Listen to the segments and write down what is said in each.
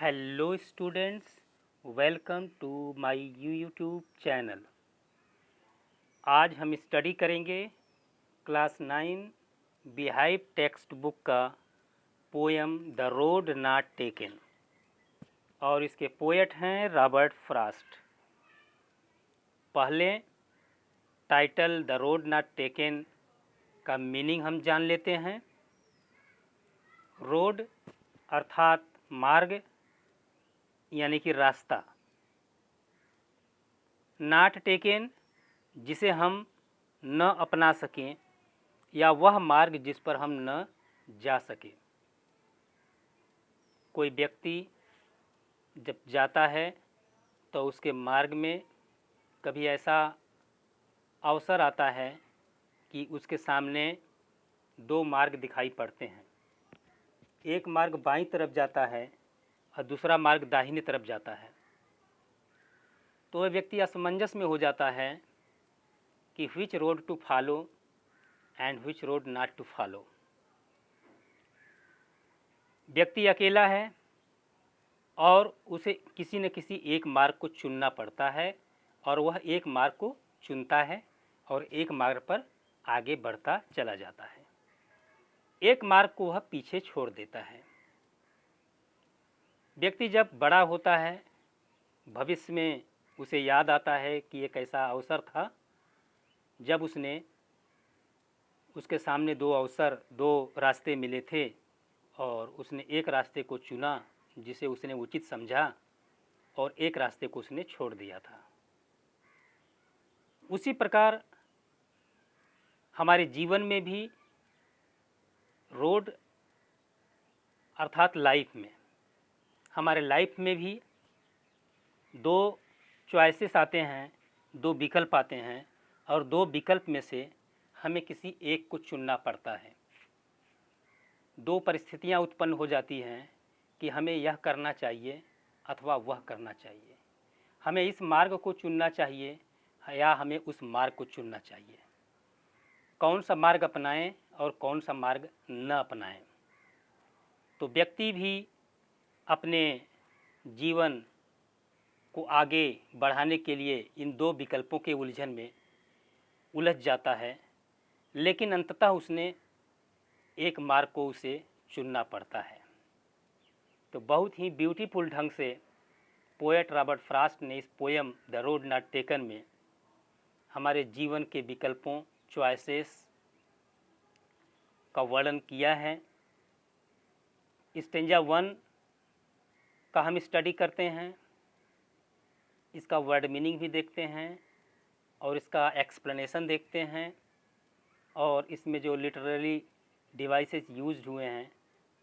Hello students, welcome to my YouTube channel. आज हम study करेंगे क्लास 9 बिहाइव टेक्स्ट बुक का poem the road not taken और इसके पोएट हैं रॉबर्ट फ्रॉस्ट। पहले title the road not taken का मीनिंग हम जान लेते हैं। रोड अर्थात मार्ग यानी कि रास्ता, नॉट टेकन जिसे हम न अपना सकें या वह मार्ग जिस पर हम न जा सकें। कोई व्यक्ति जब जाता है तो उसके मार्ग में कभी ऐसा अवसर आता है कि उसके सामने दो मार्ग दिखाई पड़ते हैं। एक मार्ग बाईं तरफ जाता है और दूसरा मार्ग दाहिनी तरफ जाता है। तो वह व्यक्ति असमंजस में हो जाता है कि which road to follow and which road not to follow. व्यक्ति अकेला है और उसे किसी न किसी एक मार्ग को चुनना पड़ता है और वह एक मार्ग को चुनता है और एक मार्ग पर आगे बढ़ता चला जाता है। एक मार्ग को वह पीछे छोड़ देता है। व्यक्ति जब बड़ा होता है, भविष्य में उसे याद आता है कि एक ऐसा अवसर था जब उसके सामने दो रास्ते मिले थे और उसने एक रास्ते को चुना जिसे उसने उचित समझा और एक रास्ते को उसने छोड़ दिया था। उसी प्रकार हमारे जीवन में भी रोड अर्थात लाइफ में, हमारे लाइफ में भी दो चॉइसेस आते हैं, दो विकल्प आते हैं और दो विकल्प में से हमें किसी एक को चुनना पड़ता है। दो परिस्थितियां उत्पन्न हो जाती हैं कि हमें यह करना चाहिए अथवा वह करना चाहिए, हमें इस मार्ग को चुनना चाहिए या हमें उस मार्ग को चुनना चाहिए। कौन सा मार्ग अपनाएं और कौन सा मार्ग न अपनाएं। तो व्यक्ति भी अपने जीवन को आगे बढ़ाने के लिए इन दो विकल्पों के उलझन में उलझ जाता है, लेकिन अंततः उसने एक मार्ग को उसे चुनना पड़ता है। तो बहुत ही ब्यूटीफुल ढंग से पोएट रॉबर्ट फ्रॉस्ट ने इस poem the road not taken में हमारे जीवन के विकल्पों, चॉइसेस का वर्णन किया है। स्टेंजा 1 का हम स्टडी करते हैं, इसका वर्ड मीनिंग भी देखते हैं और इसका एक्सप्लेनेशन देखते हैं और इसमें जो लिटरेरी डिवाइसेस यूज्ड हुए हैं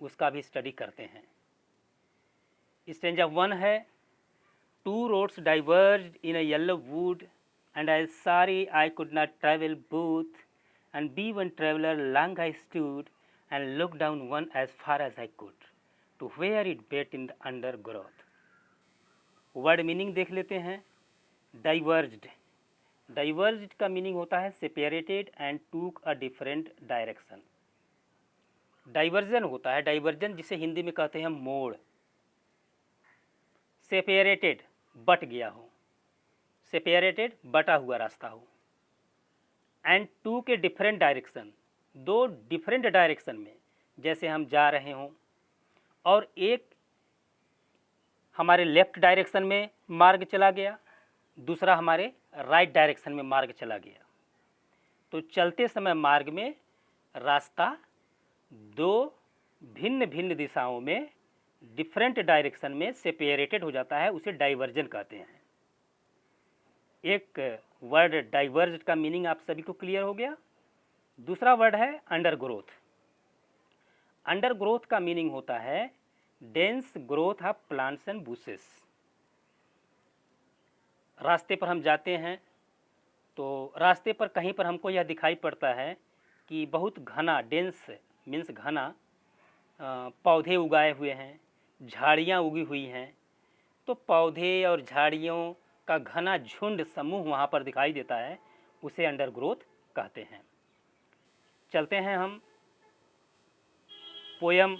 उसका भी स्टडी करते हैं। स्टेंजा 1 है, two roads diverged in a yellow wood and I sorry I could not travel both and be one traveller long I stood and look down one as far as I could to where it bent in the undergrowth. Word meaning देख लेते हैं। डाइवर्ज्ड, डाइवर्ज्ड का meaning होता है separated and टूक a different direction. Diversion होता है, diversion जिसे हिंदी में कहते हैं मोड़। सेपरेटेड बट गया हो, सेपरेटेड बटा हुआ रास्ता हो। एंड टू के डिफरेंट डायरेक्शन, दो डिफरेंट डायरेक्शन में जैसे हम जा रहे हों और एक हमारे लेफ्ट डायरेक्शन में मार्ग चला गया, दूसरा हमारे राइट डायरेक्शन में मार्ग चला गया। तो चलते समय मार्ग में रास्ता दो भिन्न भिन्न दिशाओं में डिफरेंट डायरेक्शन में सेपरेटेड हो जाता है, उसे डाइवर्जन कहते हैं। एक वर्ड डाइवर्ज का मीनिंग आप सभी को क्लियर हो गया। दूसरा वर्ड है अंडर ग्रोथ। अंडर ग्रोथ का मीनिंग होता है dense growth of plants and bushes. रास्ते पर हम जाते हैं तो रास्ते पर कहीं पर हमको यह दिखाई पड़ता है कि बहुत घना, डेंस मीन्स घना पौधे उगाए हुए हैं, झाड़ियाँ उगी हुई हैं। तो पौधे और झाड़ियों का घना झुंड समूह वहाँ पर दिखाई देता है, उसे अंडर ग्रोथ कहते हैं। चलते हैं हम पोयम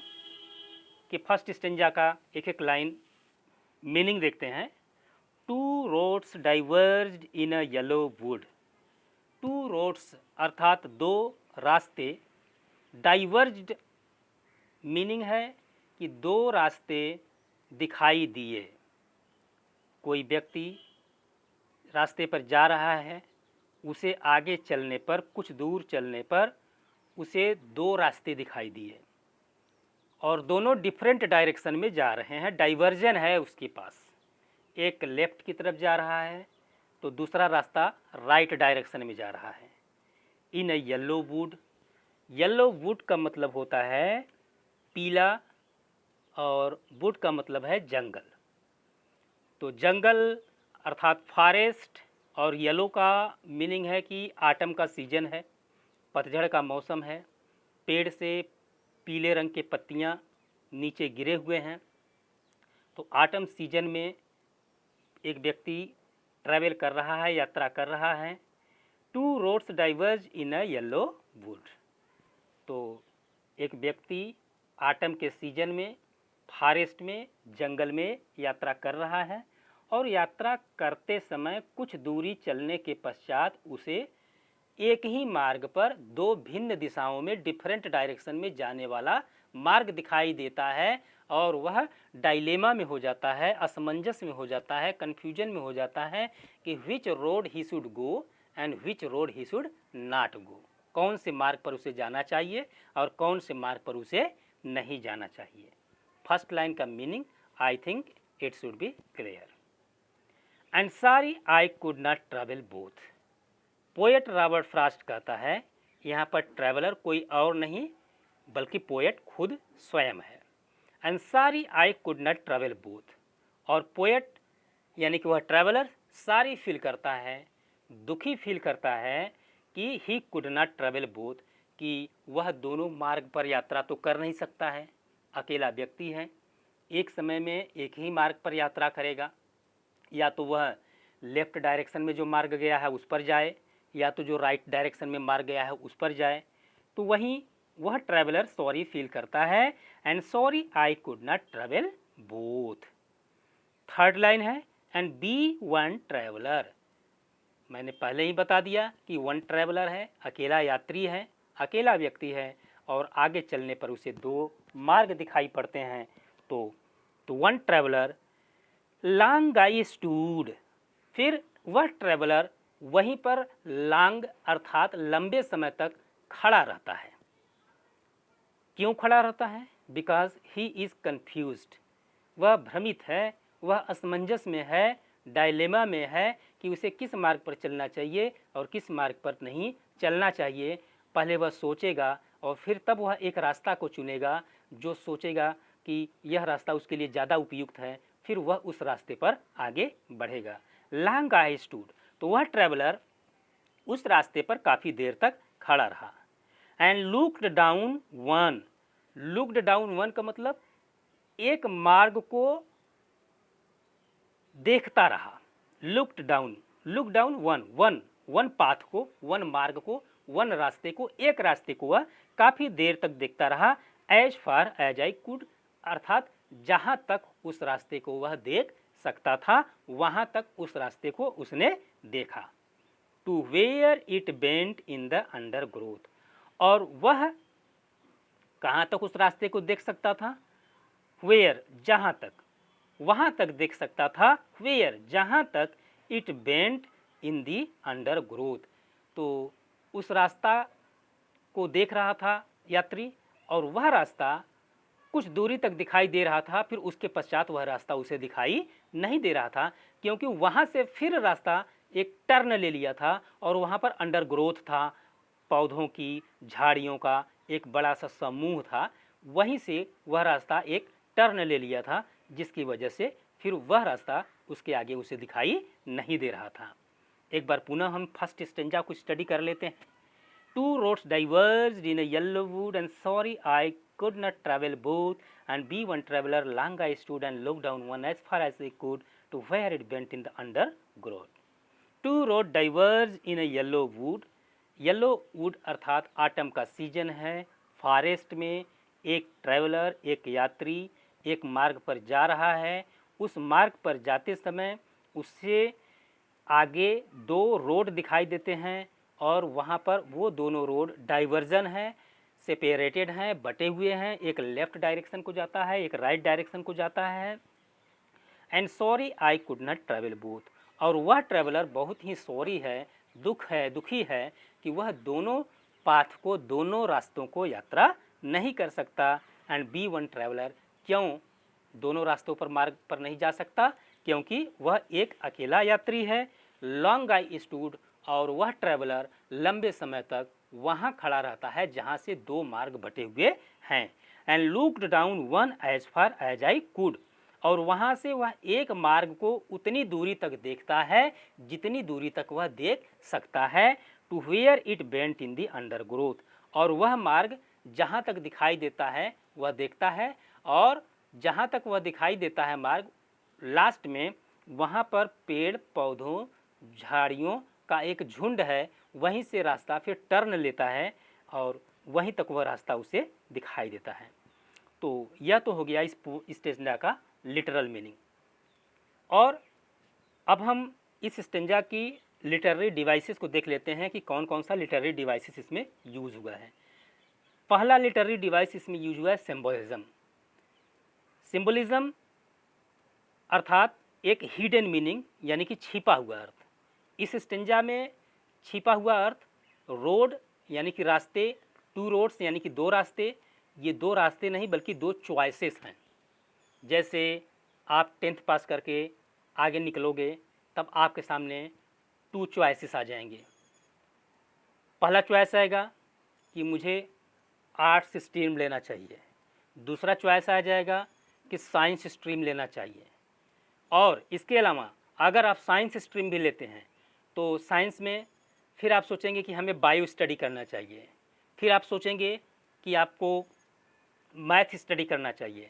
के फर्स्ट स्टेंजा का एक एक लाइन मीनिंग देखते हैं। Two roads diverged in a yellow would. Two roads अर्थात दो रास्ते, डाइवर्ज्ड मीनिंग है कि दो रास्ते दिखाई दिए। कोई व्यक्ति रास्ते पर जा रहा है, उसे आगे चलने पर, कुछ दूर चलने पर उसे दो रास्ते दिखाई दिए और दोनों डिफरेंट डायरेक्शन में जा रहे हैं, डाइवर्जन है उसके पास। एक लेफ्ट की तरफ जा रहा है तो दूसरा रास्ता राइट डायरेक्शन में जा रहा है। इन a yellow would, yellow would का मतलब होता है पीला और वुड का मतलब है जंगल। तो जंगल अर्थात फॉरेस्ट और येलो का मीनिंग है कि आटम का सीजन है, पतझड़ का मौसम है, पेड़ से पीले रंग के पत्तियां नीचे गिरे हुए हैं। तो आटम सीजन में एक व्यक्ति ट्रैवल कर रहा है, यात्रा कर रहा है। Two roads diverge in a yellow would. तो एक व्यक्ति आटम के सीजन में फॉरेस्ट में, जंगल में यात्रा कर रहा है और यात्रा करते समय कुछ दूरी चलने के पश्चात उसे एक ही मार्ग पर दो भिन्न दिशाओं में डिफरेंट डायरेक्शन में जाने वाला मार्ग दिखाई देता है और वह डायलेमा में हो जाता है, असमंजस में हो जाता है, कन्फ्यूजन में हो जाता है कि विच road he should go and which road he should not go. कौन से मार्ग पर उसे जाना चाहिए और कौन से मार्ग पर उसे नहीं जाना चाहिए। फर्स्ट लाइन का meaning I think it should be clear. And sorry I could not travel both. Poet Robert Frost कहता है यहाँ पर ट्रैवलर कोई और नहीं बल्कि पोएट खुद स्वयं है। And sorry I could not travel both. और पोएट यानी कि वह ट्रैवलर सारी फील करता है, दुखी फील करता है कि he could not travel both, कि वह दोनों मार्ग पर यात्रा तो कर नहीं सकता है। अकेला व्यक्ति है, एक समय में एक ही मार्ग पर यात्रा करेगा। या तो वह लेफ्ट डायरेक्शन में जो मार्ग गया है उस पर जाए या तो जो राइट डायरेक्शन में मार्ग गया है उस पर जाए। तो वहीं वह ट्रैवलर सॉरी फील करता है and sorry I could not travel both. Third line है एंड बी वन ट्रैवलर। मैंने पहले ही बता दिया कि वन ट्रैवलर है, अकेला यात्री है, अकेला व्यक्ति है और आगे चलने पर उसे दो मार्ग दिखाई पड़ते हैं। तो one traveller long I stood. फिर वह ट्रैवलर वहीं पर लॉन्ग अर्थात लंबे समय तक खड़ा रहता है। क्यों खड़ा रहता है? Because he is confused. वह भ्रमित है, वह असमंजस में है, डायलेमा में है कि उसे किस मार्ग पर चलना चाहिए और किस मार्ग पर नहीं चलना चाहिए। पहले वह सोचेगा और फिर तब वह एक रास्ता को चुनेगा जो सोचेगा कि यह रास्ता उसके लिए ज़्यादा उपयुक्त है, फिर वह उस रास्ते पर आगे बढ़ेगा। Long I stood. तो वह ट्रैवलर उस रास्ते पर काफ़ी देर तक खड़ा रहा। And looked down one. Looked down one का मतलब एक मार्ग को देखता रहा। Looked down, look down one path को, वन मार्ग को, वन रास्ते को, एक रास्ते को वह काफ़ी देर तक देखता रहा। As far as I could अर्थात जहाँ तक उस रास्ते को वह देख सकता था वहाँ तक उस रास्ते को उसने देखा। To where it bent in the undergrowth. और वह कहाँ तक उस रास्ते को देख सकता था? वेयर जहाँ तक, वहाँ तक देख सकता था। वेयर जहाँ तक, it bent in the under growth. तो उस रास्ता को देख रहा था यात्री और वह रास्ता कुछ दूरी तक दिखाई दे रहा था, फिर उसके पश्चात वह रास्ता उसे दिखाई नहीं दे रहा था क्योंकि वहाँ से फिर रास्ता एक टर्न ले लिया था और वहाँ पर अंडर ग्रोथ था, पौधों की, झाड़ियों का एक बड़ा सा समूह था। वहीं से वह रास्ता एक टर्न ले लिया था जिसकी वजह से फिर वह रास्ता उसके आगे उसे दिखाई नहीं दे रहा था। एक बार पुनः हम फर्स्ट स्टेंजा को स्टडी कर लेते हैं। Two roads diverged in a yellow wood and sorry I could not travel both and be one traveler long I stood and looked down one as far as I could to where it bent in the undergrowth. Two road diverged in a yellow wood. Yellow would अर्थात atom का season है। Forest में एक traveller, एक यात्री एक मार्ग पर जा रहा है। उस मार्ग पर जाते समय उससे आगे दो रोड दिखाई देते हैं और वहाँ पर वो दोनों रोड डाइवर्जन है, सेपरेटेड हैं, बटे हुए हैं। एक लेफ्ट डायरेक्शन को जाता है, एक राइट डायरेक्शन को जाता है। And sorry I could not travel both, और वह ट्रैवलर बहुत ही सॉरी है, दुखी है कि वह दोनों पाथ को, दोनों रास्तों को यात्रा नहीं कर सकता। एंड बी वन ट्रैवलर, क्यों दोनों रास्तों पर मार्ग पर नहीं जा सकता? क्योंकि वह एक अकेला यात्री है। लॉन्ग आई स्टूड, और वह ट्रैवलर लंबे समय तक वहाँ खड़ा रहता है जहाँ से दो मार्ग बटे हुए हैं। And looked down one as far as I could, और वहाँ से वह एक मार्ग को उतनी दूरी तक देखता है जितनी दूरी तक वह देख सकता है। To where it bent in the undergrowth, और वह मार्ग जहाँ तक दिखाई देता है वह देखता है, और जहाँ तक वह दिखाई देता है मार्ग, लास्ट में वहाँ पर पेड़ पौधों झाड़ियों का एक झुंड है, वहीं से रास्ता फिर टर्न लेता है और वहीं तक वह रास्ता उसे दिखाई देता है। तो यह तो हो गया इस स्टेंजा का लिटरल मीनिंग। और अब हम इस स्टेंजा की लिटरेरी डिवाइसेस को देख लेते हैं कि कौन कौन सा लिटरेरी डिवाइसेस इसमें यूज हुआ है। पहला लिटरेरी डिवाइस इसमें यूज हुआ है सिंबोलिज्म। सिंबोलिज्म अर्थात एक हिडन मीनिंग, यानी कि छिपा हुआ अर्थ। इस स्टेंजा में छिपा हुआ अर्थ रोड यानी कि रास्ते, टू रोड्स यानी कि दो रास्ते। ये दो रास्ते नहीं बल्कि दो चॉइसेस हैं। जैसे आप 10th पास करके आगे निकलोगे तब आपके सामने टू चॉइसेस आ जाएंगे। पहला चॉइस आएगा कि मुझे आर्ट्स स्ट्रीम लेना चाहिए, दूसरा चॉइस आ जाएगा कि साइंस स्ट्रीम लेना चाहिए। और इसके अलावा अगर आप साइंस स्ट्रीम भी लेते हैं तो साइंस में फिर आप सोचेंगे कि हमें बायो स्टडी करना चाहिए, फिर आप सोचेंगे कि आपको मैथ स्टडी करना चाहिए।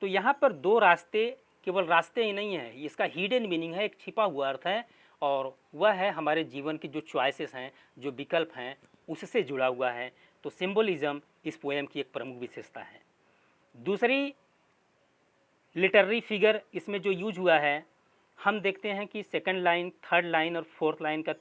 तो यहाँ पर दो रास्ते, केवल रास्ते ही नहीं है, इसका हिडन मीनिंग है, एक छिपा हुआ अर्थ है, और वह है हमारे जीवन की जो चॉइसेस हैं, जो विकल्प हैं, उससे जुड़ा हुआ है। तो सिंबोलिज्म इस पोएम की एक प्रमुख विशेषता है। दूसरी लिटरेरी फिगर इसमें जो यूज हुआ है, हम देखते हैं कि सेकंड लाइन, थर्ड लाइन और फोर्थ लाइन का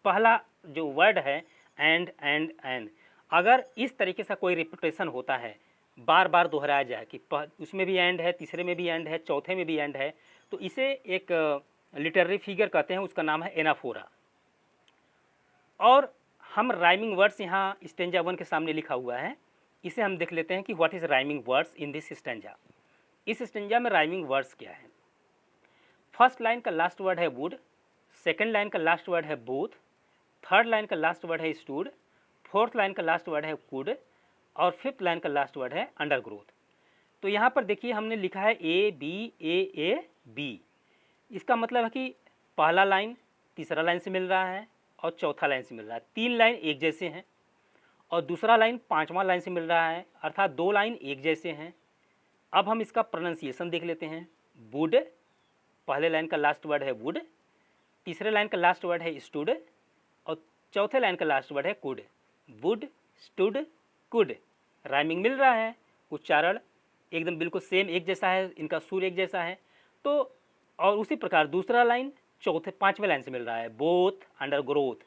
पहला जो वर्ड है एंड, अगर इस तरीके से कोई रिपीटेशन होता है, बार बार दोहराया जाए कि उसमें भी एंड है, तीसरे में भी एंड है, चौथे में भी एंड है, तो इसे एक लिटरेरी फिगर कहते हैं, उसका नाम है एनाफोरा। और हम राइमिंग वर्ड्स यहाँ स्टेंजा 1 के सामने लिखा हुआ है, इसे हम देख लेते हैं कि what is rhyming words in this stanza. इस स्टेंजा में राइमिंग वर्ड्स क्या है? फर्स्ट लाइन का लास्ट वर्ड है वुड, सेकंड लाइन का लास्ट वर्ड है बोथ, थर्ड लाइन का लास्ट वर्ड है स्टूड, फोर्थ लाइन का लास्ट वर्ड है कुड, और फिफ्थ लाइन का लास्ट वर्ड है अंडर ग्रोथ। तो यहाँ पर देखिए हमने लिखा है ए बी। इसका मतलब है कि पहला लाइन तीसरा लाइन से मिल रहा है और चौथा लाइन से मिल रहा है, तीन लाइन एक जैसे हैं, और दूसरा लाइन पांचवा लाइन से मिल रहा है, अर्थात दो लाइन एक जैसे हैं। अब हम इसका प्रोनाउंसिएशन देख लेते हैं। वुड, पहले लाइन का लास्ट वर्ड है वुड, तीसरे लाइन का लास्ट वर्ड है स्टूड, और चौथे लाइन का लास्ट वर्ड है could. Wood, stood, could, rhyming मिल रहा है, उच्चारण एकदम बिल्कुल सेम एक जैसा है, इनका सुर एक जैसा है। तो और उसी प्रकार दूसरा लाइन पांचवें लाइन से मिल रहा है, बोथ, अंडर ग्रोथ।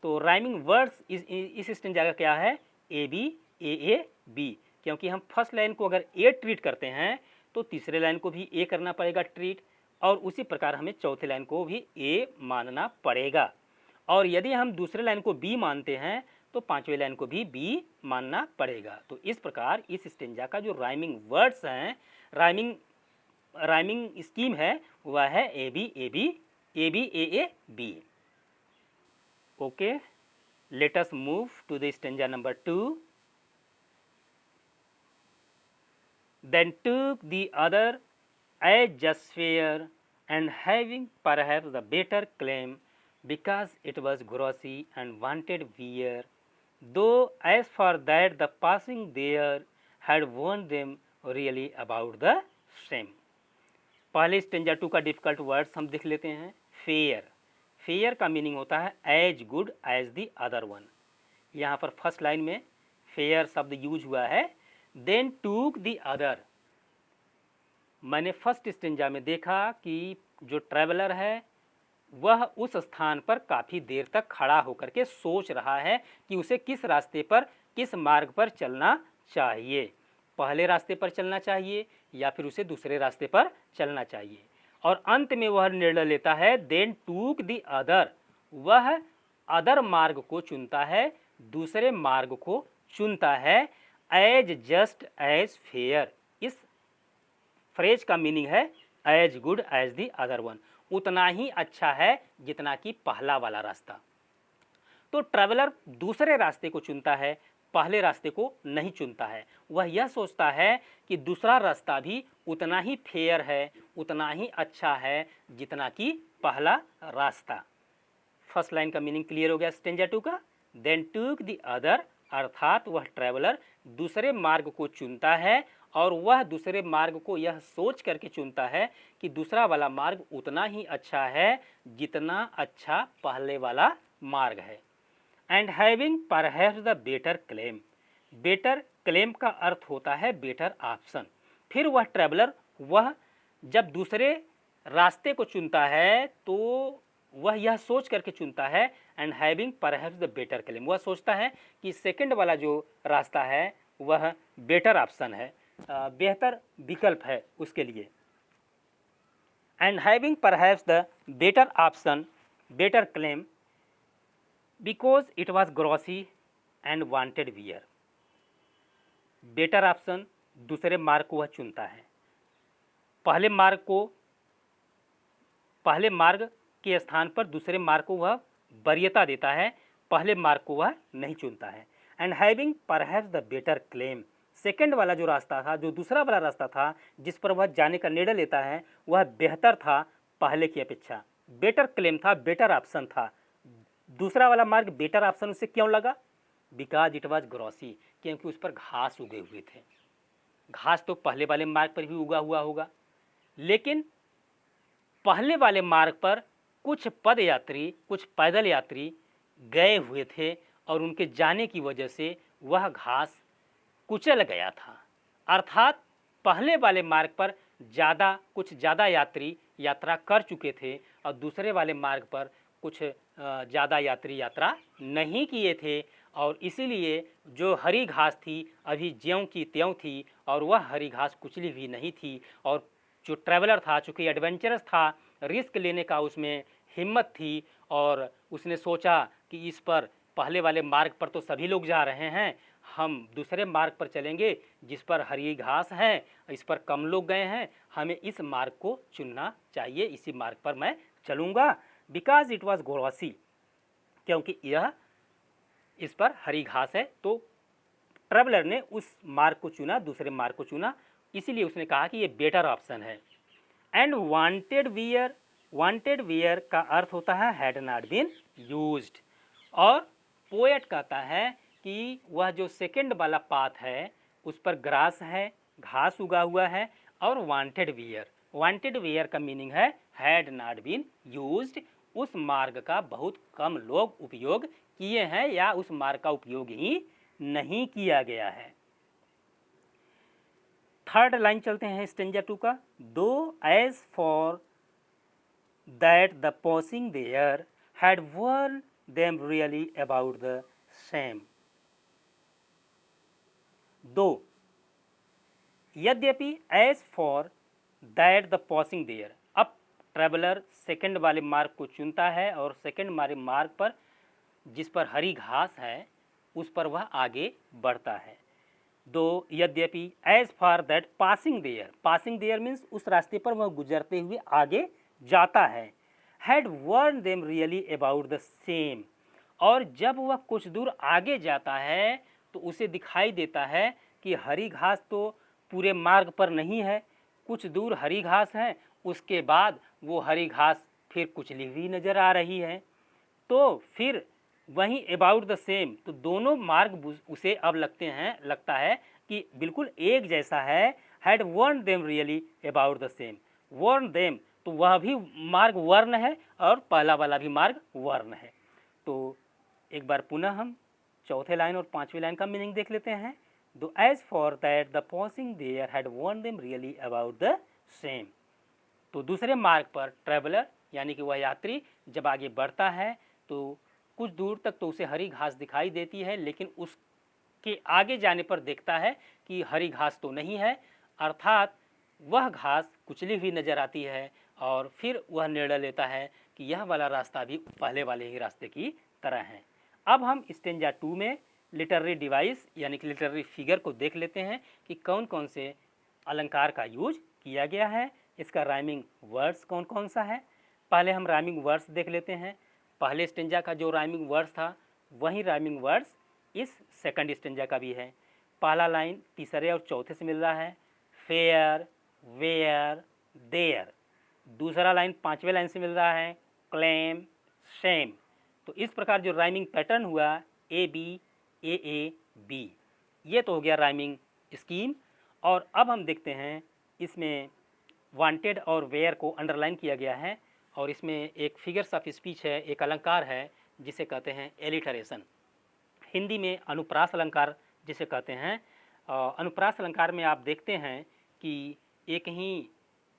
तो राइमिंग वर्ड्स इस स्टेंजा का क्या है? ए बी, क्योंकि हम फर्स्ट लाइन को अगर ए ट्रीट करते हैं तो तीसरे लाइन को भी ए करना पड़ेगा ट्रीट, और उसी प्रकार हमें चौथे लाइन को भी ए मानना पड़ेगा। और यदि हम दूसरे लाइन को बी मानते हैं तो पांचवें लाइन को भी बी मानना पड़ेगा। तो इस प्रकार इस स्टेंजा का जो राइमिंग वर्ड्स हैं, राइमिंग स्कीम है, वह है A B B. Okay, let us move to the stanza number 2। Then took the other as just fair, and having perhaps the better claim, because it was grossy and wanted wear, though as for that the passing there had warned them really about the same। पहले stanza 2 का difficult words हम देख लेते हैं। Fair, fair का meaning होता है as good as the other one. यहाँ पर फर्स्ट लाइन में फेयर शब्द यूज हुआ है। देन टूक द अदर, मैंने फर्स्ट स्टेंजा में देखा कि जो ट्रैवलर है वह उस स्थान पर काफ़ी देर तक खड़ा होकर के सोच रहा है कि उसे किस रास्ते पर, किस मार्ग पर चलना चाहिए, पहले रास्ते पर चलना चाहिए या फिर उसे दूसरे रास्ते पर चलना चाहिए। और अंत में वह निर्णय लेता है, देन टूक द अदर, वह अदर मार्ग को चुनता है, दूसरे मार्ग को चुनता है, एज जस्ट एज फेयर। इस फ्रेज का मीनिंग है as good as the other one, उतना ही अच्छा है जितना कि पहला वाला रास्ता। तो ट्रैवलर दूसरे रास्ते को चुनता है, पहले रास्ते को नहीं चुनता है। वह यह सोचता है कि दूसरा रास्ता भी उतना ही फेयर है, उतना ही अच्छा है जितना कि पहला रास्ता। फर्स्ट लाइन का मीनिंग क्लियर हो गया स्टेंजा 2 का। देन टूक द अदर, अर्थात वह ट्रैवलर दूसरे मार्ग को चुनता है और वह दूसरे मार्ग को यह सोच करके चुनता है कि दूसरा वाला मार्ग उतना ही अच्छा है जितना अच्छा पहले वाला मार्ग है। And having perhaps the better claim, better claim का अर्थ होता है बेटर ऑप्शन। फिर वह ट्रैवलर वह जब दूसरे रास्ते को चुनता है तो वह यह सोच करके चुनता है, and having perhaps the better claim, वह सोचता है कि सेकंड वाला जो रास्ता है वह बेटर ऑप्शन है, बेहतर विकल्प है उसके लिए। And having perhaps the better option, better claim, because it was glossy and wanted wear. Better option दूसरे मार्ग को वह चुनता है, पहले मार्ग के स्थान पर दूसरे मार्ग को वह वरीयता देता है, पहले मार्ग को वह नहीं चुनता है। And having perhaps the better claim, second वाला जो रास्ता था, जो दूसरा वाला रास्ता था जिस पर वह जाने का निर्णय लेता है, वह बेहतर था पहले की अपेक्षा, बेटर क्लेम था, बेटर ऑप्शन था। दूसरा वाला मार्ग बेटर ऑप्शन उसे क्यों लगा? बिकॉज इट वॉज ग्रॉसी, क्योंकि उस पर घास उगे हुए थे। घास तो पहले वाले मार्ग पर भी उगा हुआ होगा, लेकिन पहले वाले मार्ग पर कुछ पद यात्री, कुछ पैदल यात्री गए हुए थे और उनके जाने की वजह से वह घास कुचल गया था। अर्थात पहले वाले मार्ग पर कुछ ज़्यादा यात्री यात्रा कर चुके थे और दूसरे वाले मार्ग पर कुछ ज़्यादा यात्री यात्रा नहीं किए थे, और इसीलिए जो हरी घास थी अभी ज्यों की त्यों थी और वह हरी घास कुचली भी नहीं थी। और जो ट्रैवलर था, चूँकि एडवेंचरस था, रिस्क लेने का उसमें हिम्मत थी और उसने सोचा कि इस पर पहले वाले मार्ग पर तो सभी लोग जा रहे हैं, हम दूसरे मार्ग पर चलेंगे जिस पर हरी घास है, इस पर कम लोग गए हैं, हमें इस मार्ग को चुनना चाहिए, इसी मार्ग पर मैं चलूँगा। बिकॉज इट वॉज ग्रॉसी, क्योंकि यह इस पर हरी घास है, तो ट्रैवलर ने उस मार्ग को चुना, दूसरे मार्ग को चुना, इसीलिए उसने कहा कि ये बेटर ऑप्शन है। And wanted wear, wanted wear का अर्थ होता है हैड नॉट बीन यूज्ड, और पोएट कहता है कि वह जो सेकंड वाला पाथ है उस पर ग्रास है, घास उगा हुआ है, और वांटेड वियर का मीनिंग है हैड नॉट बीन यूज्ड, उस मार्ग का बहुत कम लोग उपयोग किए हैं या उस मार्ग का उपयोग ही नहीं किया गया है। थर्ड लाइन चलते हैं स्टेंजा 2 का। Though as for that the passing there had worn them really about the same. Though, यद्यपि as for that the passing there, अब ट्रैवलर सेकंड वाले मार्ग को चुनता है और सेकंड वाले मार्ग पर जिस पर हरी घास है उस पर वह आगे बढ़ता है। दो यद्यपि as for that passing there means उस रास्ते पर वह गुजरते हुए आगे जाता है। Had worn them really about the same, और जब वह कुछ दूर आगे जाता है तो उसे दिखाई देता है कि हरी घास तो पूरे मार्ग पर नहीं है, कुछ दूर हरी घास है, उसके बाद वो हरी घास फिर कुचली हुई नज़र आ रही है। तो फिर वहीं अबाउट द सेम, तो दोनों मार्ग उसे अब लगता है कि बिल्कुल एक जैसा है। Had worn them really about the same, worn them तो वह भी मार्ग वर्ण है और पहला वाला भी मार्ग वर्ण है। तो एक बार पुनः हम चौथे लाइन और पांचवी लाइन का मीनिंग देख लेते हैं। Though as for that the passing there had worn them really about the same. तो दूसरे मार्ग पर ट्रैवलर यानी कि वह यात्री जब आगे बढ़ता है तो कुछ दूर तक तो उसे हरी घास दिखाई देती है, लेकिन उसके आगे जाने पर देखता है कि हरी घास तो नहीं है, अर्थात वह घास कुचली हुई नज़र आती है और फिर वह निर्णय लेता है कि यह वाला रास्ता भी पहले वाले ही रास्ते की तरह है। अब हम स्टेंजा 2 में लिटरेरी डिवाइस यानी कि लिटरेरी फिगर को देख लेते हैं कि कौन कौन से अलंकार का यूज किया गया है, इसका राइमिंग वर्ड्स कौन कौन सा है। पहले हम राइमिंग वर्ड्स देख लेते हैं। पहले स्टेंजा का जो राइमिंग वर्ड्स था वही राइमिंग वर्ड्स इस सेकंड स्टेंजा का भी है। पहला लाइन तीसरे और चौथे से मिल रहा है, फेयर, वेयर, देयर। दूसरा लाइन पांचवें लाइन से मिल रहा है, क्लेम, शेम। तो इस प्रकार जो राइमिंग पैटर्न हुआ A B A A B, ये तो हो गया राइमिंग स्कीम। और अब हम देखते हैं इसमें वांटेड और वेयर को अंडरलाइन किया गया है और इसमें एक फिगर्स ऑफ स्पीच है, एक अलंकार है जिसे कहते हैं एलिटरेशन। हिंदी में अनुप्रास अलंकार जिसे कहते हैं। अनुप्रास अलंकार में आप देखते हैं कि एक ही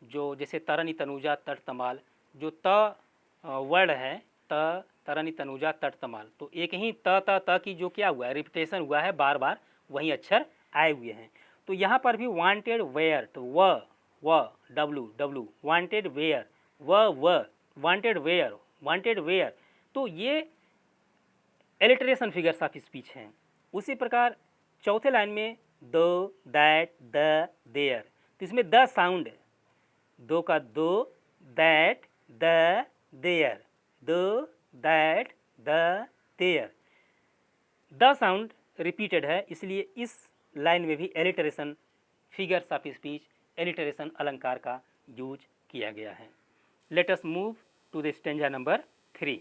जो जैसे तरनी तनुजा तट तमाल, जो त वर्ड है त तरनी तनुजा तट तमाल, तो एक ही त की जो क्या हुआ है रिपीटेशन हुआ है, बार बार वही अक्षर आए हुए हैं। तो यहाँ पर भी वांटेड वेयर, तो व डब्लू डब्लू, वांटेड वेयर व वांटेड वेयर, तो ये एलिटरेशन फिगर्स ऑफ स्पीच हैं। उसी प्रकार चौथे लाइन में दो, दैट, द, देयर, तो इसमें द साउंड है, दो का though, that, the, there, though, that, the, there, the sound repeated है, इसलिए इस लाइन में भी alliteration figures of speech, alliteration अलंकार का यूज किया गया है। Let us move to the stanza number 3।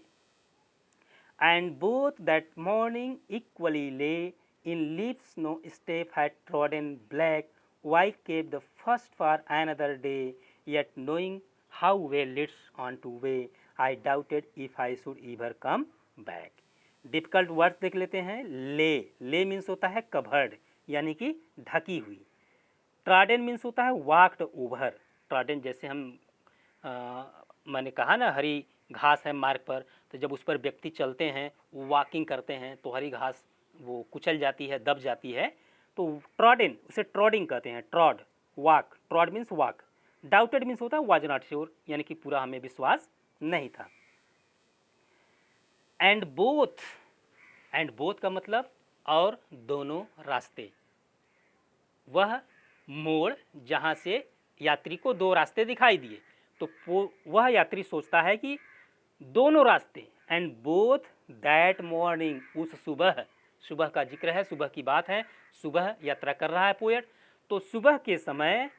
And both that morning equally lay in leaves no step had trodden black, why keep the first for another day, yet knowing how well leads on to way, I doubted if I should ever come back. Difficult words देख लेते हैं। ले means होता है covered यानी कि ढकी हुई। ट्राडेन मीन्स होता है वॉक्ड ओवर। ट्राडेन जैसे हम मैंने कहा ना हरी घास है मार्ग पर, तो जब उस पर व्यक्ति चलते हैं, वॉकिंग करते हैं, तो हरी घास वो कुचल जाती है, दब जाती है, तो ट्रॉडेन उसे ट्रॉडिंग कहते हैं। ट्रॉड, walk, ट्रॉड means walk. Doubted means होता है वाज नॉट श्योर, यानी कि पूरा हमें विश्वास नहीं था। एंड बोथ का मतलब और दोनों रास्ते। वह मोड़ जहाँ से यात्री को दो रास्ते दिखाई दिए, तो वह यात्री सोचता है कि दोनों रास्ते। एंड बोथ दैट मॉर्निंग, उस सुबह का जिक्र है, सुबह की बात है, सुबह यात्रा कर रहा है पोएट, तो सुबह के समय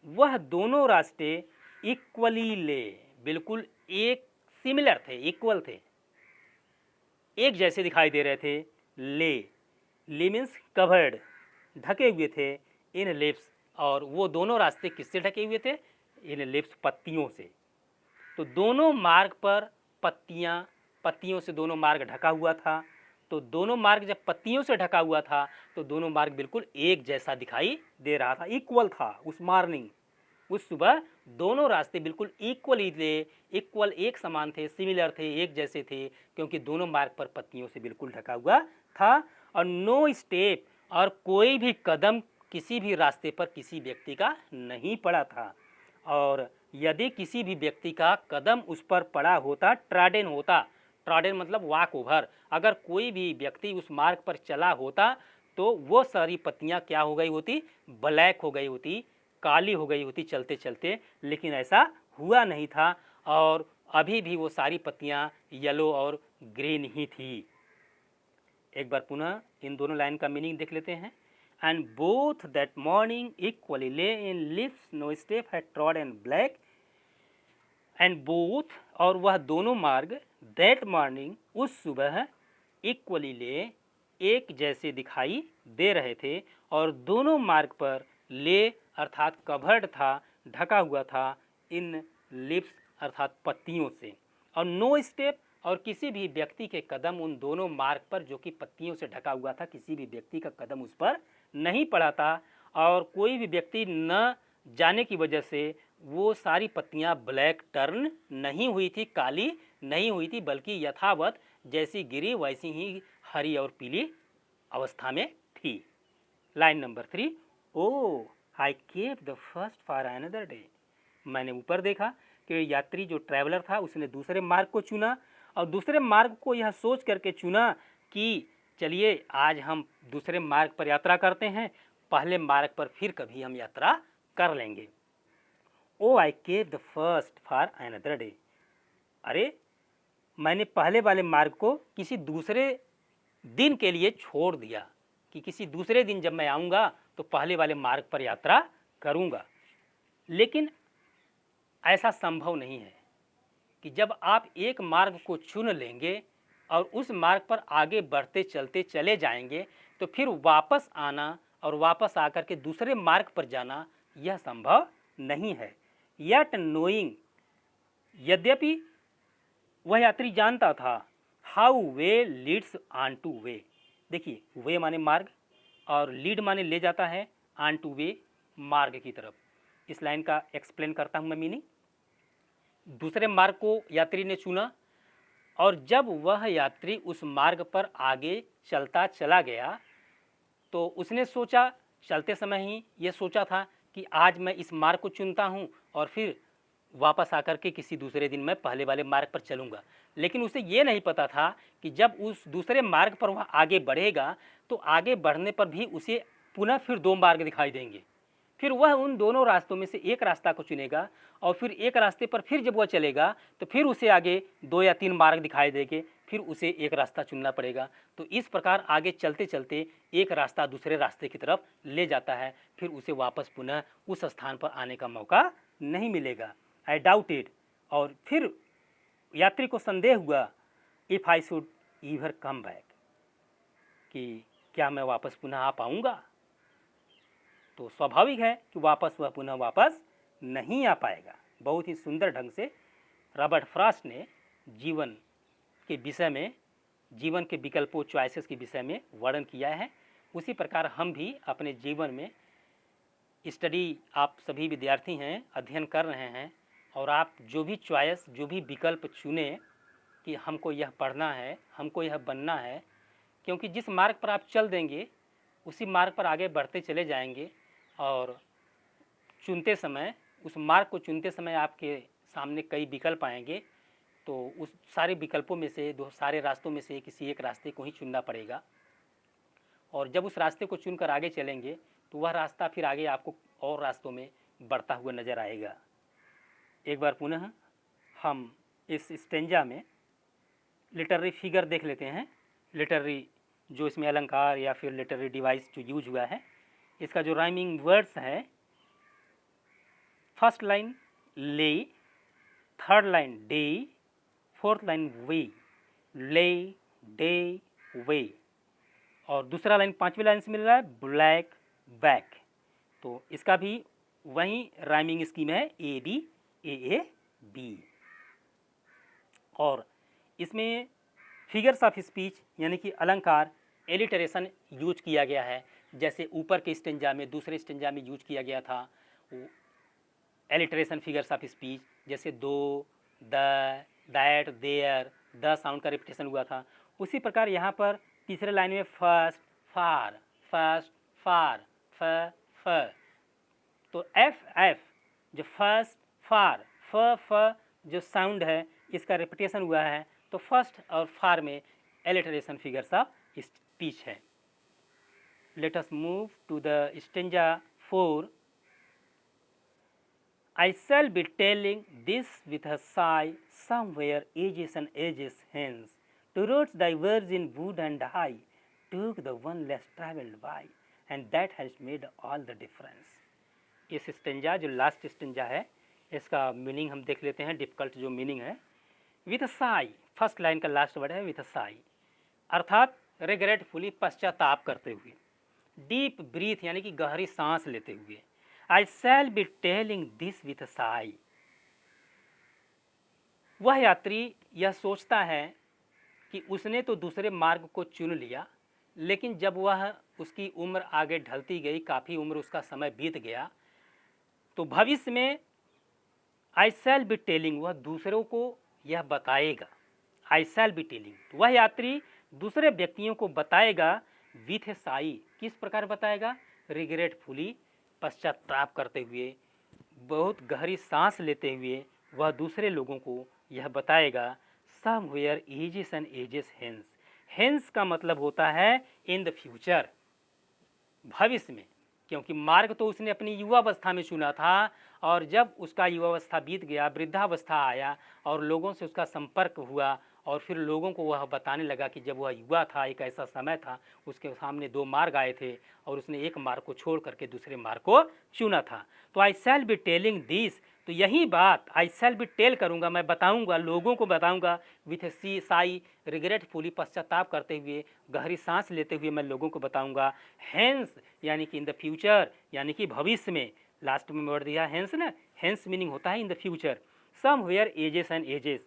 वह दोनों रास्ते इक्वली ले, बिल्कुल एक सिमिलर थे, इक्वल थे, एक जैसे दिखाई दे रहे थे। ले मीन्स कवर्ड, ढके हुए थे, इन लिप्स, और वो दोनों रास्ते किससे ढके हुए थे? इन लिप्स, पत्तियों से। तो दोनों मार्ग पर पत्तियों से दोनों मार्ग ढका हुआ था। तो दोनों मार्ग जब पत्तियों से ढका हुआ था तो दोनों मार्ग बिल्कुल एक जैसा दिखाई दे रहा था, इक्वल था। उस मॉर्निंग, उस सुबह दोनों रास्ते बिल्कुल इक्वली थे, इक्वल एक समान थे, सिमिलर थे, एक जैसे थे, क्योंकि दोनों मार्ग पर पत्तियों से बिल्कुल ढका हुआ था। और नो स्टेप, और कोई भी कदम किसी भी रास्ते पर किसी व्यक्ति का नहीं पड़ा था। और यदि किसी भी व्यक्ति का कदम उस पर पड़ा होता, ट्राडेन होता, ट्राडेन मतलब वॉक ओवर, अगर कोई भी व्यक्ति उस मार्ग पर चला होता तो वो सारी पत्तियां क्या हो गई होती? ब्लैक हो गई होती, काली हो गई होती चलते चलते। लेकिन ऐसा हुआ नहीं था, और अभी भी वो सारी पत्तियां येलो और ग्रीन ही थी। एक बार पुनः इन दोनों लाइन का मीनिंग देख लेते हैं। And both that morning equally lay in leaves no step had trodden black, and both, और वह दोनों मार्ग, that morning, उस सुबह, equally lay, एक जैसे दिखाई दे रहे थे, और दोनों मार्ग पर ले अर्थात कवर्ड था, ढका हुआ था, इन लिप्स अर्थात पत्तियों से। और नो स्टेप, और किसी भी व्यक्ति के कदम उन दोनों मार्ग पर जो कि पत्तियों से ढका हुआ था, किसी भी व्यक्ति का कदम उस पर नहीं पड़ा था। और कोई भी व्यक्ति न जाने की वजह से वो सारी पत्तियां ब्लैक टर्न नहीं हुई थी, काली नहीं हुई थी, बल्कि यथावत जैसी गिरी वैसी ही हरी और पीली अवस्था में थी। Line number 3, oh I kept the first for another day. मैंने ऊपर देखा कि यात्री जो ट्रैवलर था उसने दूसरे मार्ग को चुना, और दूसरे मार्ग को यह सोच करके चुना कि चलिए आज हम दूसरे मार्ग पर यात्रा करते हैं, पहले मार्ग पर फिर कभी हम यात्रा कर लेंगे। Oh I kept the first for another day. अरे मैंने पहले वाले मार्ग को किसी दूसरे दिन के लिए छोड़ दिया कि किसी दूसरे दिन जब मैं आऊँगा तो पहले वाले मार्ग पर यात्रा करूँगा। लेकिन ऐसा संभव नहीं है कि जब आप एक मार्ग को चुन लेंगे और उस मार्ग पर आगे बढ़ते चलते चले जाएंगे तो फिर वापस आना और वापस आकर के दूसरे मार्ग पर जाना यह संभव नहीं है। यट नोइंग, यद्यपि वह यात्री जानता था, how way Leeds on two way. देखिए वे माने मार्ग और लीड माने ले जाता है, ऑन टू वे मार्ग की तरफ। इस लाइन का एक्सप्लेन करता हूँ मैं मीनिंग। दूसरे मार्ग को यात्री ने चुना और जब वह यात्री उस मार्ग पर आगे चलता चला गया तो उसने सोचा, चलते समय ही ये सोचा था कि आज मैं इस मार्ग को चुनता हूँ और फिर वापस आकर के किसी दूसरे दिन मैं पहले वाले मार्ग पर चलूँगा। लेकिन उसे ये नहीं पता था कि जब उस दूसरे मार्ग पर वह आगे बढ़ेगा तो आगे बढ़ने पर भी उसे पुनः फिर दो मार्ग दिखाई देंगे। फिर वह उन दोनों रास्तों में से एक रास्ता को चुनेगा और फिर एक रास्ते पर फिर जब वह चलेगा तो फिर उसे आगे 2 या 3 मार्ग दिखाई देंगे, फिर उसे एक रास्ता चुनना पड़ेगा। तो इस प्रकार आगे चलते चलते एक रास्ता दूसरे रास्ते की तरफ ले जाता है, फिर उसे वापस पुनः उस स्थान पर आने का मौका नहीं मिलेगा। आई डाउटेड, और फिर यात्री को संदेह हुआ, if I should ईवर come back, कि क्या मैं वापस पुनः आ पाऊँगा। तो स्वाभाविक है कि वह पुनः वापस नहीं आ पाएगा। बहुत ही सुंदर ढंग से रॉबर्ट फ्रॉस्ट ने जीवन के विषय में, जीवन के विकल्पों, चॉइसेस के विषय में वर्णन किया है। उसी प्रकार हम भी अपने जीवन में स्टडी, आप सभी विद्यार्थी हैं, अध्ययन कर रहे हैं, और आप जो भी चॉइस, जो भी विकल्प चुने कि हमको यह पढ़ना है, हमको यह बनना है, क्योंकि जिस मार्ग पर आप चल देंगे उसी मार्ग पर आगे बढ़ते चले जाएंगे। और चुनते समय, उस मार्ग को चुनते समय आपके सामने कई विकल्प आएंगे, तो उस सारे विकल्पों में से, सारे रास्तों में से किसी एक रास्ते को ही चुनना पड़ेगा। और जब उस रास्ते को चुनकर आगे चलेंगे तो वह रास्ता फिर आगे आपको और रास्तों में बढ़ता हुआ नज़र आएगा। एक बार पुनः हम इस स्टेंजा में लिटरेरी फिगर देख लेते हैं। लिटरेरी जो इसमें अलंकार या फिर लिटरेरी डिवाइस जो यूज हुआ है, इसका जो राइमिंग वर्ड्स है, first line lay, third line day, fourth line way, lay day वे, और दूसरा लाइन 5वीं लाइन से मिल रहा है ब्लैक बैक। तो इसका भी वही राइमिंग स्कीम है, A B A A B. और इसमें फिगर्स ऑफ स्पीच यानी कि अलंकार, एलिटरेशन यूज किया गया है। जैसे ऊपर के स्टेंजा में, दूसरे स्टेंजा में यूज किया गया था एलिटरेशन फिगर्स ऑफ स्पीच, जैसे though, the, that, there, the sound का रिपीटेशन हुआ था। उसी प्रकार यहाँ पर तीसरे लाइन में फर्स्ट, फार, फर्स्ट, फार, फ, तो एफ एफ जो फर्स्ट, फार, फ जो साउंड है इसका रिपीटेशन हुआ है, तो फर्स्ट और फार में एलिटरेशन फिगर्स ऑफ स्पीच है। Let us move to the stanza 4। I shall be telling this with a sigh, somewhere ages and ages hence, towards thy virgin wood and I took the one less travelled by, and that has made all the difference। इस stanza जो last stanza है, इसका meaning हम देख लेते हैं। Difficult जो meaning है, विथ साई, फर्स्ट लाइन का लास्ट वर्ड है विथ साई, अर्थात रिग्रेटफुली, पश्चाताप करते हुए, डीप ब्रीथ यानी कि गहरी सांस लेते हुए, I shall be telling this with a sigh। वह यात्री यह सोचता है कि उसने तो दूसरे मार्ग को चुन लिया, लेकिन जब वह, उसकी उम्र आगे ढलती गई, काफ़ी उम्र उसका समय बीत गया, तो भविष्य में आई शैल बी टेलिंग, वह दूसरों को यह बताएगा। आई शैल बी टेलिंग, वह यात्री दूसरे व्यक्तियों को बताएगा। विथ ए साई, किस प्रकार बताएगा? रिग्रेटफुली, पश्चाताप करते हुए, बहुत गहरी सांस लेते हुए वह दूसरे लोगों को यह बताएगा। Somewhere ages and ages hence, hence का मतलब होता है इन द फ्यूचर, भविष्य में, क्योंकि मार्ग तो उसने अपनी युवावस्था में चुना था, और जब उसका युवावस्था बीत गया, वृद्धावस्था आया और लोगों से उसका संपर्क हुआ, और फिर लोगों को वह बताने लगा कि जब वह युवा था, एक ऐसा समय था, उसके सामने दो मार्ग आए थे और उसने एक मार्ग को छोड़ करके दूसरे मार्ग को चुना था। तो आई शैल बी टेलिंग दिस, तो यही बात आई शैल बी टेल करूँगा, मैं बताऊँगा, लोगों को बताऊँगा। With a sigh, regretfully, पश्चाताप करते हुए, गहरी सांस लेते हुए मैं लोगों को बताऊँगा। हेंस यानी कि इन द फ्यूचर, यानी कि भविष्य में, लास्ट में वर्ड दिया हेंस ना, हेंस मीनिंग होता है in the future. Somewhere ages and ages,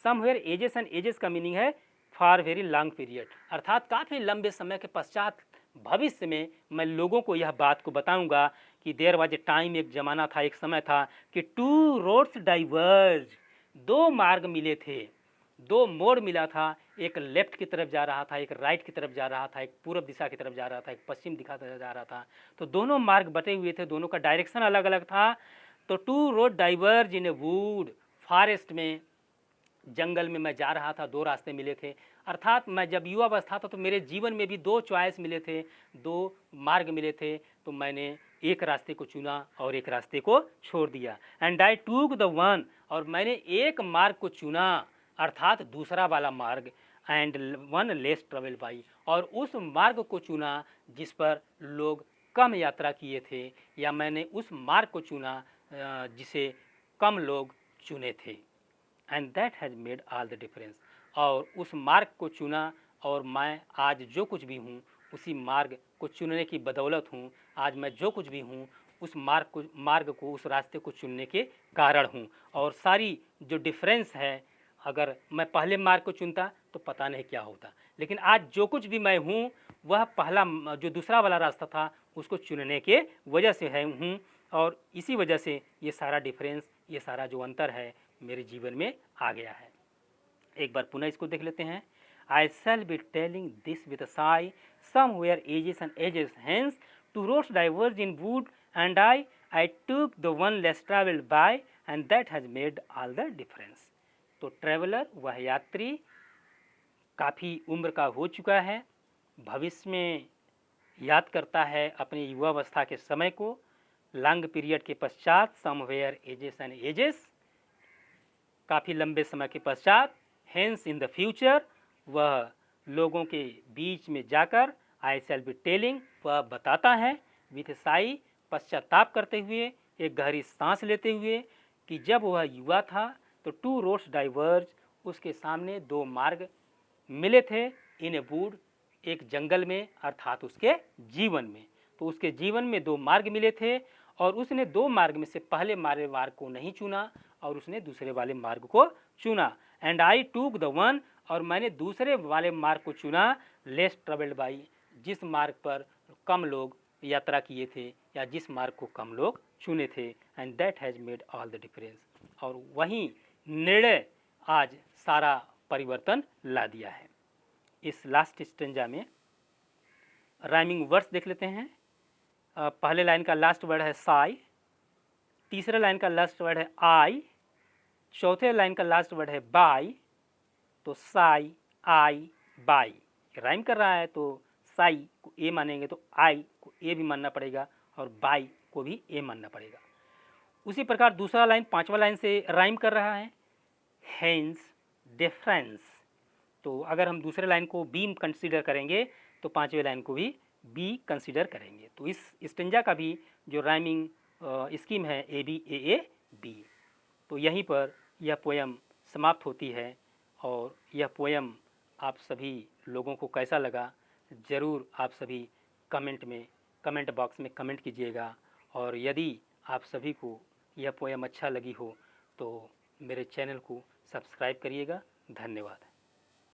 somewhere ages and ages का मीनिंग है फॉर वेरी लॉन्ग पीरियड, अर्थात काफ़ी लंबे समय के पश्चात, भविष्य में मैं लोगों को यह बात को बताऊंगा कि देयर वाज ए टाइम, एक ज़माना था, एक समय था कि टू रोड्स डाइवर्ज, दो मार्ग मिले थे, दो मोड़ मिला था, एक लेफ्ट की तरफ जा रहा था, एक राइट की तरफ जा रहा था, एक पूर्व दिशा की तरफ जा रहा था, एक पश्चिम दिशा जा रहा था। तो दोनों मार्ग बटे हुए थे, दोनों का डायरेक्शन अलग अलग था। तो two road diverge in a wood, forest में, जंगल में मैं जा रहा था, दो रास्ते मिले थे। अर्थात मैं जब युवावस्था था तो मेरे जीवन में भी दो चॉइस मिले थे, दो मार्ग मिले थे, तो मैंने एक रास्ते को चुना और एक रास्ते को छोड़ दिया। And I took the one, और मैंने एक मार्ग को चुना, अर्थात दूसरा वाला मार्ग। And one less travel by, और उस मार्ग को चुना जिस पर लोग कम यात्रा किए थे, या मैंने उस मार्ग को चुना जिसे कम लोग चुने थे। And that has made all the difference, और उस मार्ग को चुना, और मैं आज जो कुछ भी हूँ उसी मार्ग को चुनने की बदौलत हूँ। आज मैं जो कुछ भी हूँ उस मार्ग को उस रास्ते को चुनने के कारण हूँ। और सारी जो डिफरेंस है, अगर मैं पहले मार्ग को चुनता तो पता नहीं क्या होता, लेकिन आज जो कुछ भी मैं हूँ वह पहला जो दूसरा वाला रास्ता था उसको चुनने के वजह से है हूँ, और इसी वजह से ये सारा डिफरेंस, ये सारा जो अंतर है मेरे जीवन में आ गया है। एक बार पुनः इसको देख लेते हैं। I shall be telling this with a sigh, somewhere ages and ages hence, two roads diverge in wood, and I took the one less travelled by, and that has made all the difference. तो traveller, वह यात्री, काफ़ी उम्र का हो चुका है, भविष्य में याद करता है अपनी युवावस्था के समय को, लॉन्ग पीरियड के पश्चात, समवेयर एजेस एंड एजेस, काफ़ी लंबे समय के पश्चात, हेंस इन द फ्यूचर, वह लोगों के बीच में जाकर, आई शैल बी टेलिंग, वह बताता है, विथ साई, पश्चाताप करते हुए, एक गहरी सांस लेते हुए, कि जब वह युवा था तो टू रोड्स डाइवर्ज, उसके सामने दो मार्ग मिले थे, इन ए वुड, एक जंगल में, अर्थात उसके जीवन में। तो उसके जीवन में दो मार्ग मिले थे, और उसने दो मार्ग में से पहले मार्ग को नहीं चुना और उसने दूसरे वाले मार्ग को चुना। And I took the one, और मैंने दूसरे वाले मार्ग को चुना, लेस ट्रेवल्ड बाई, जिस मार्ग पर कम लोग यात्रा किए थे, या जिस मार्ग को कम लोग चुने थे। And that has made all the difference, और वही निर्णय आज सारा परिवर्तन ला दिया है। इस लास्ट स्टेंजा में राइमिंग वर्ड्स देख लेते हैं। पहले लाइन का लास्ट वर्ड है साई, तीसरे लाइन का लास्ट वर्ड है आई, चौथे लाइन का लास्ट वर्ड है बाई। तो साई, आई, बाई, राइम कर रहा है, तो साई को ए मानेंगे तो आई को ए भी मानना पड़ेगा, और बाई को भी ए मानना पड़ेगा। उसी प्रकार दूसरा लाइन पांचवा लाइन से राइम कर रहा है, हेंस डिफरेंस। तो अगर हम दूसरे लाइन को बी कंसीडर करेंगे तो पांचवें लाइन को भी बी कंसीडर करेंगे। तो इस स्टेंजा का भी जो राइमिंग स्कीम है ए बी ए बी। तो यहीं पर यह पोयम समाप्त होती है, और यह पोयम आप सभी लोगों को कैसा लगा ज़रूर आप सभी कमेंट बॉक्स में कमेंट कीजिएगा। और यदि आप सभी को यह पोयम अच्छा लगी हो तो मेरे चैनल को सब्सक्राइब करिएगा। धन्यवाद।